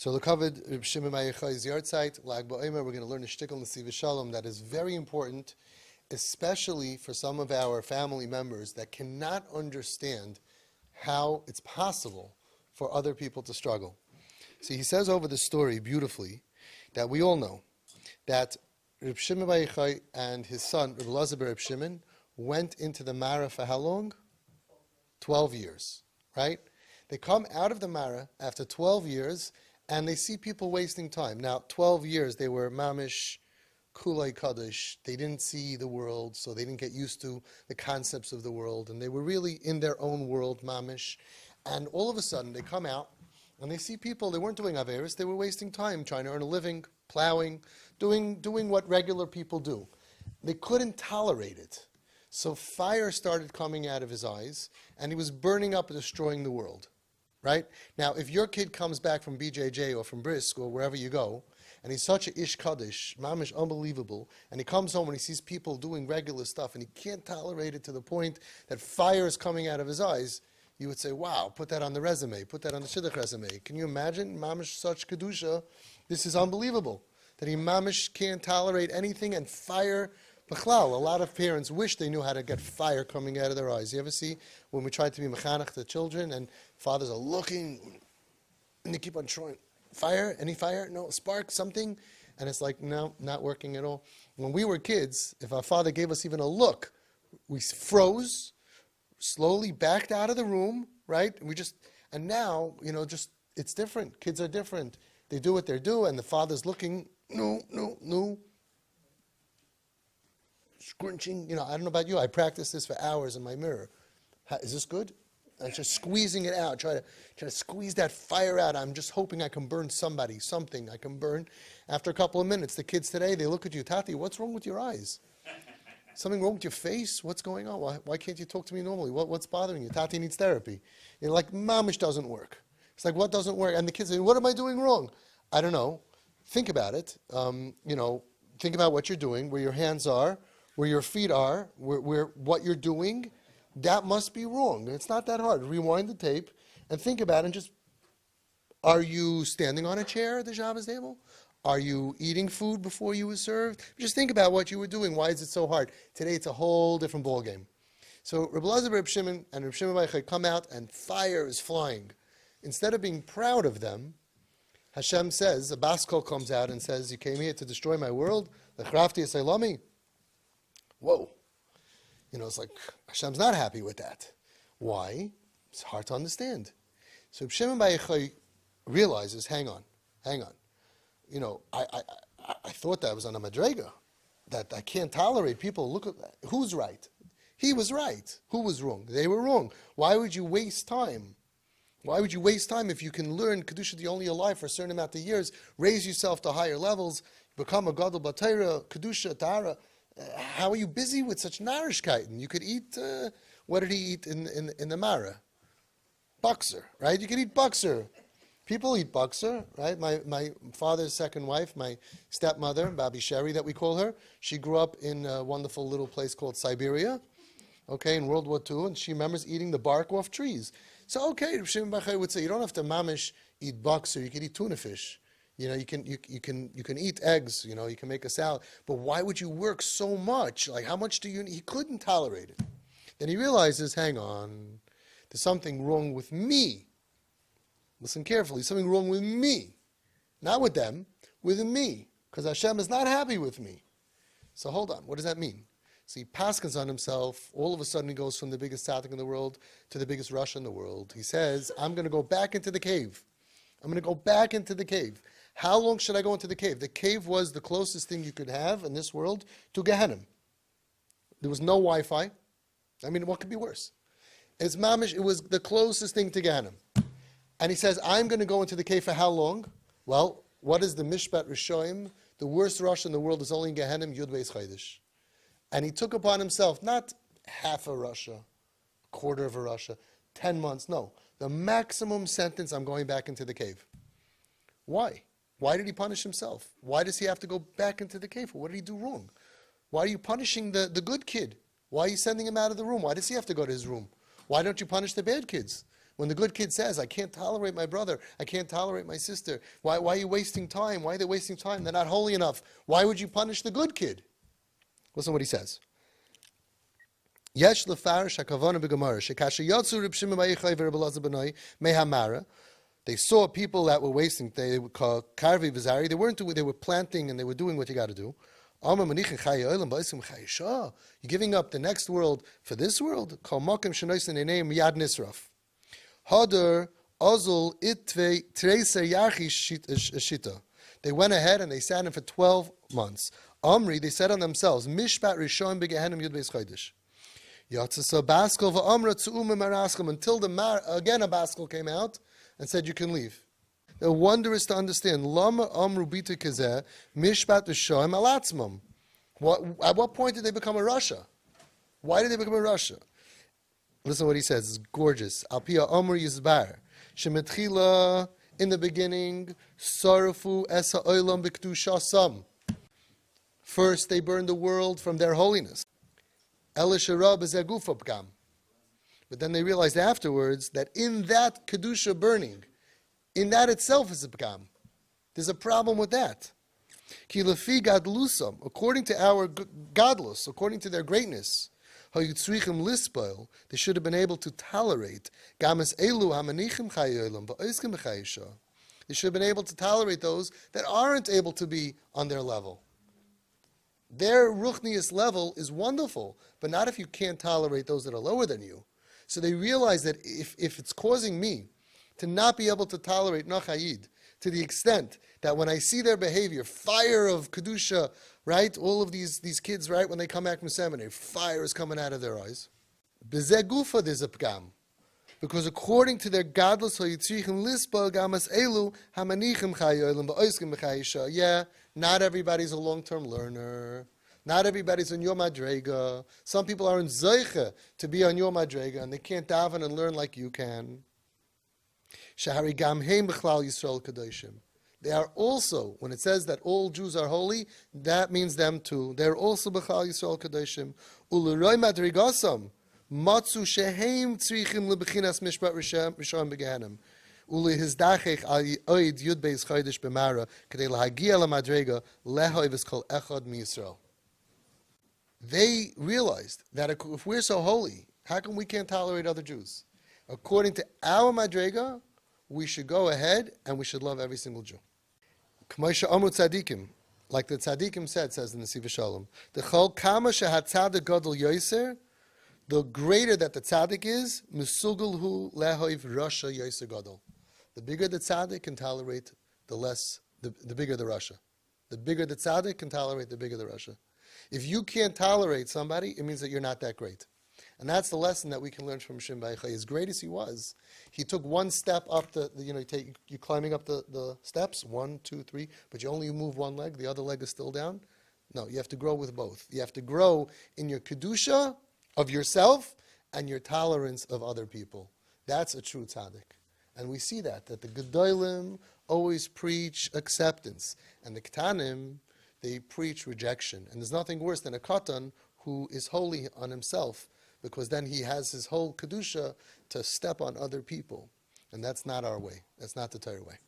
So the covered Reb Shimon Bar Yochai's yard site, Lag Baomer, we're going to learn a shtickle Nesivas Shalom that is very important, especially for some of our family members that cannot understand how it's possible for other people to struggle. See, he says over the story beautifully that we all know that Reb Shimon Bar Yochai and his son, Reb Elazar bar Reb Shimon, went into the Mara for how long? 12 years, right? They come out of the Mara after 12 years, and they see people wasting time. Now, 12 years, they were mamish, kulei kaddish. They didn't see the world, so they didn't get used to the concepts of the world, and they were really in their own world, mamish. And all of a sudden, they come out, and they see people, they weren't doing averis, they were wasting time, trying to earn a living, plowing, doing what regular people do. They couldn't tolerate it. So fire started coming out of his eyes, and he was burning up and destroying the world. Right? Now, if your kid comes back from BJJ or from Brisk or wherever you go, and he's such a ish kaddish, mamish unbelievable, and he comes home and he sees people doing regular stuff and he can't tolerate it to the point that fire is coming out of his eyes, you would say, wow, put that on the resume, put that on the shidduch resume. Can you imagine? Mamish such kedusha, this is unbelievable. That he mamish can't tolerate anything and fire. B'chlal, a lot of parents wish they knew how to get fire coming out of their eyes. You ever see when we try to be mechanech to children and fathers are looking and they keep on trying, fire, any fire? No, spark, something? And it's like, no, not working at all. When we were kids, if our father gave us even a look, we froze, slowly backed out of the room, right? And now, it's different. Kids are different. They do what they do and the father's looking, no. Scrunching, I don't know about you, I practice this for hours in my mirror. Is this good? I'm just squeezing it out, try to squeeze that fire out. I'm just hoping I can burn something I can burn. After a couple of minutes, the kids today, they look at you, Tati, what's wrong with your eyes? Something wrong with your face? What's going on? Why can't you talk to me normally? What's bothering you? Tati needs therapy. Like, mamish doesn't work. It's like, what doesn't work? And the kids say, what am I doing wrong? I don't know. Think about it. Think about what you're doing, where your hands are, where your feet are, where what you're doing, that must be wrong. It's not that hard. Rewind the tape and think about it and are you standing on a chair at the Shabbos table? Are you eating food before you were served? Just think about what you were doing. Why is it so hard? Today it's a whole different ballgame. So Reb Elazar bar Reb Shimon and Reb Shimon Bar Yochai come out and fire is flying. Instead of being proud of them, Hashem says, a baskol comes out and says, you came here to destroy my world? Lechrafti esaylami? Whoa. It's like Hashem's not happy with that. Why? It's hard to understand. So Shimon Bar Yochai realizes, hang on. I thought that was on a madrega, that I can't tolerate people. Look at that. Who's right? He was right. Who was wrong? They were wrong. Why would you waste time? Why would you waste time if you can learn Kedusha the only alive for a certain amount of years, raise yourself to higher levels, become a Gadol B'Torah, Kedusha, Tahara? How are you busy with such narishkeiten? You could eat, what did he eat in the Mara? Buxer, right? You could eat buxer. People eat buxer, right? My father's second wife, my stepmother, Babi Sherry that we call her, she grew up in a wonderful little place called Siberia, in World War II, and she remembers eating the bark off trees. So, Shimon Bar Yochai would say, you don't have to mamish eat buxer, you could eat tuna fish. You can eat eggs, you can make a salad. But why would you work so much? Like, how much do you need? He couldn't tolerate it. Then he realizes, hang on, there's something wrong with me. Listen carefully, something wrong with me. Not with them, with me. Because Hashem is not happy with me. So hold on, what does that mean? So he paskins on himself. All of a sudden he goes from the biggest tzaddik in the world to the biggest Russia in the world. He says, I'm going to go back into the cave. I'm going to go back into the cave. How long should I go into the cave? The cave was the closest thing you could have in this world to Gehenna. There was no Wi-Fi. What could be worse? It's mamish, it was the closest thing to Gehenna. And he says, I'm going to go into the cave for how long? Well, what is the Mishpat Rishoim? The worst Russia in the world is only in Gehenna, Yud Beis Chodesh. And he took upon himself, not half a Russia, quarter of a Russia, 10 months, no. The maximum sentence, I'm going back into the cave. Why? Why did he punish himself? Why does he have to go back into the cave? What did he do wrong? Why are you punishing the good kid? Why are you sending him out of the room? Why does he have to go to his room? Why don't you punish the bad kids? When the good kid says, I can't tolerate my brother, I can't tolerate my sister, why are you wasting time? Why are they wasting time? They're not holy enough. Why would you punish the good kid? Listen to what he says. Yesh lefarish hakavana b'gemara shekasha yotzu Reb Shimon bar Yochai v'Reb Elazar benoi mehamara. They saw people that were wasting. They were called karvi v'zari. They weren't doing. They were planting and they were doing what you got to do. You're giving up the next world for this world. Kol makom shenoisen einayim yad nisraf. Hadar azul itve treiser yarchi shita. They went ahead and they sat in for 12 months. Amri, they said on themselves, Mishpat Rishon b'gehenim yud beis chodesh. Yatzasa baskel v'amra tzu'um maraskel, until again a baskel came out and said you can leave. The wonder is to understand, Lama amru bita kazeh, Mishpat Rishon alatzmam. At what point did they become a Russia? Why did they become a Russia? Listen to what he says, it's gorgeous. Alpia amru yizbar, shemetchila, in the beginning, Sarafu esa oilam b'kedusha sam. First, they burned the world from their holiness. Elisharab is a gufa pgam. But then they realized afterwards that in that kedusha burning, in that itself is a pgam. There's a problem with that. Ki lefi gadlusam, according to our godless, according to their greatness, hayitzrichim lispoil, they should have been able to tolerate gamas elu hamanichim chayolam va'oiskim b'chayisha. They should have been able to tolerate those that aren't able to be on their level. Their ruchnius level is wonderful, but not if you can't tolerate those that are lower than you. So they realize that if it's causing me to not be able to tolerate nachayid, to the extent that when I see their behavior, fire of kedusha, right? All of these kids, right? When they come back from seminary, fire is coming out of their eyes. B'zeh gufa there's a pgam. Because according to their godless hayitzrichim lispa gamas elu hamanichim chayolim ba'oiskim b'chayisha. Yeah, not everybody's a long-term learner. Not everybody's on your madrega. Some people are in zeiche to be on your madrega, and they can't daven and learn like you can. Shahari gamheim b'chlal Yisrael kadoshim. They are also, when it says that all Jews are holy, that means them too. They're also b'chlal Yisrael kadoshim. U'leroi madrigasam. Matzu shehem tzrichim lebechinas mishpat rishon begehenim. Uli hizdachech al oid yud beis chodesh b'mara kadei lahagia lamadrega lehoivis kol echad miyisrael. They realized that if we're so holy, how come we can't tolerate other Jews? According to our madrega, we should go ahead and we should love every single Jew. K'moshe amru tzadikim, like the tzadikim says in the Nesivas Shalom, the chol kama shehat tzadik gadol yoser. The greater that the tzaddik is, misugul hu lehoiv rasha yoser gadol. The bigger the tzaddik can tolerate, the bigger the rasha. The bigger the tzaddik can tolerate, the bigger the rasha. If you can't tolerate somebody, it means that you're not that great. And that's the lesson that we can learn from Shimon bar Yochai. As great as he was, he took one step up you're climbing up the steps, 1, 2, 3, but you only move one leg, the other leg is still down. No, you have to grow with both. You have to grow in your kedusha of yourself and your tolerance of other people. That's a true tzaddik. And we see that the Gedolim always preach acceptance. And the Ketanim, they preach rejection. And there's nothing worse than a Katan who is holy on himself, because then he has his whole Kedusha to step on other people. And that's not our way. That's not the Torah way.